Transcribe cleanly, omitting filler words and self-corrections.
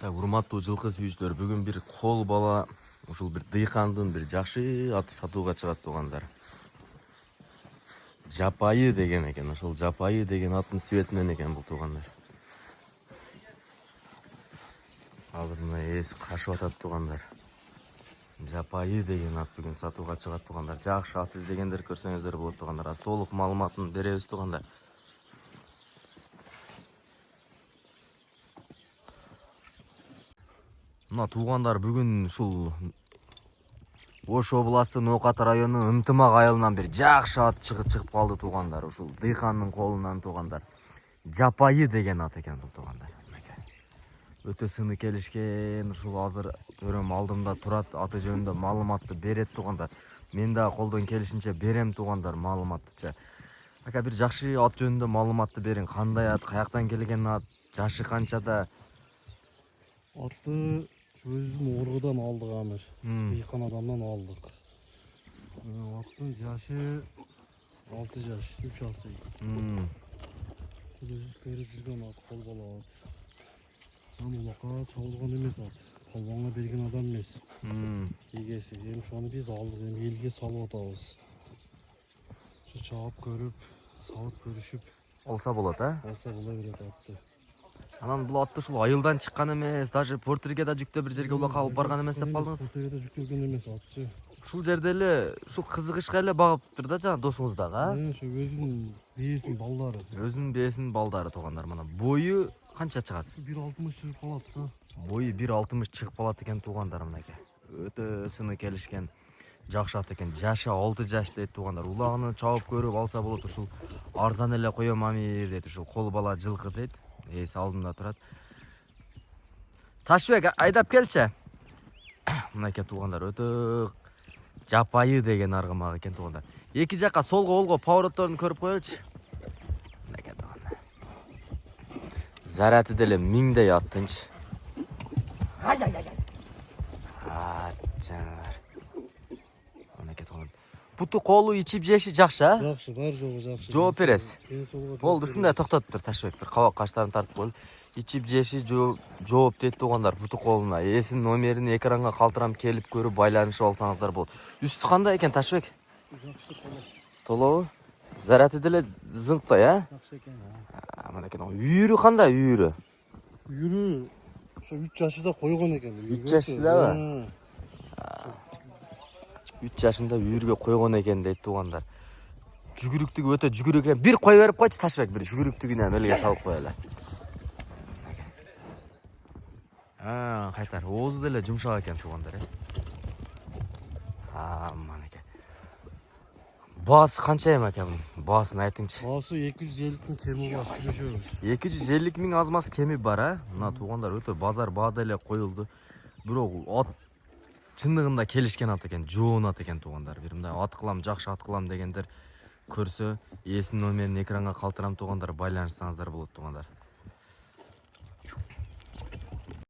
Урматтуу жылкы сүйүүчүлөр, бүгүн бир кол бала ушул бир дыйкандын бир жакшы аты сатууга чыгат туугандар. Жапайы деген экен. Ошол Жапайы деген аттын светинен экен бул туугандар. Азыр мына ээси кашып атат туугандар. Жапайы деген ат бүгүн сатууга чыгат туугандар. Жакшы ат издегендер көрсөңүздөр болот туугандар. Аз толук маалыматын беребиз туугандар. Мына туугандар бүгүн ушул Ош областынын Ок Ата районунун Ынтымак айылынан бир жакшы ат чыгып калды туугандар. Ушул дыйкандын колунан туугандар. Жапайы деген ат экен бул туугандар. Өтө сыны келишкен, ушул азыр көрөм алдымда турат, аты жөнүндө маалыматты берет туугандар. Мен дагы колдон келишинче берем туугандар маалыматтычы. Ака бир жакшы ат жөнүндө маалыматты бериң. Кандай ат, каяктан келген ат, жашы канчада? Атты өзүбүздүн Оргудан алдык амир. Дыйкан адамдан алдык. Аттын жашы 6 жаш, 3 асый. Өзүбүз көрүп жүргөн ат, кол бала ат. Улакка чабылган эмес ат. Колбонго берген адам эмес. Эгеси. Эми ошону биз алдык, эми элге салып атабыз. Ошо чабып көрүп, салып көрүшүп Олса болот, а? алса бола берет атты. Анан бул атты ушул айылдан чыккан эмес, даже Портирге да жүктөп бир жерге улакка алып барган эмес деп калдыңыз. Портирге жүктөлгөн эмес атчы. Ушул жерде эле, ушул кызыгышка эле багыптыр да жана досуңуз дагы, а? Ошо өзүнүн бээсинин балдары. Өзүнүн бээсинин балдары туугандар. Мына бою канча чыгат? 1.60 чыгып калат да. Бою 1.60 чыгып калат экен туугандар мынакей. Өтө сыны келишкен. Жакшы ат экен. Жашы 6 жаш дейт туугандар. Улагын чабып көрүп алса болот, ушул арзан эле коём амир дейт. Ушул кол бала жылкы дейт. Эси алдымда турат. Ташбек айдап келчи. Мынакей туугандар, өтө Жапайы деген аргымак экен туугандар. Эки жакка солго олго поворотторун көрүп коелучу. Мынакей туугандар. Заряты деле миңдей аттынчы. Жанар. Мынакей туугандар. Буту колу ичип жеши жакшы, а? Жакшы, бар жогу жакшы. Жооп бересиз. Болду, ушундай токтотуп тур Ташбек. Бир кабак каштарын тартып коелу. Ичип жеши жооп дейт туугандар буту колуна. Эсинин номерин экранга калтырам, келип көрүп байланышып алсаңыздар болот. Үстү кандай экен Ташбек? Жакшы Толобу? Заряты деле зыңктай, а? жакшы экен. Мынакей үйүрү кандай үйүрү? Үйүрү ошо 3 жашында койгон экен. 3 жашындабы? 3 жашында үйүргө койгон экен дейт туугандар. Жүгүрүктүгү өтө жүгүрүк экен. Бир кой берип койчу Ташбек, бир жүгүрүктүгүнө элге салып коелу. Кайтар. Оозу деле жумшак экен туугандар, манеке. Баасы канча эме экен? Баасын айтыңчы. Баасы 250 миң кеми бар, сүйлөшөбүз. 250 миң азмасы кеми бар, а? Мына туугандар өтө базар баада эле коюлду. Бирок ат чындыгында келишкен ат экен, жоон ат экен туугандар. Бир мындай ат кылам, жакшы ат кылам дегендер көрсө, эсинин номерин экранга калтырам туугандар, байланышсаңыздар болот туугандар.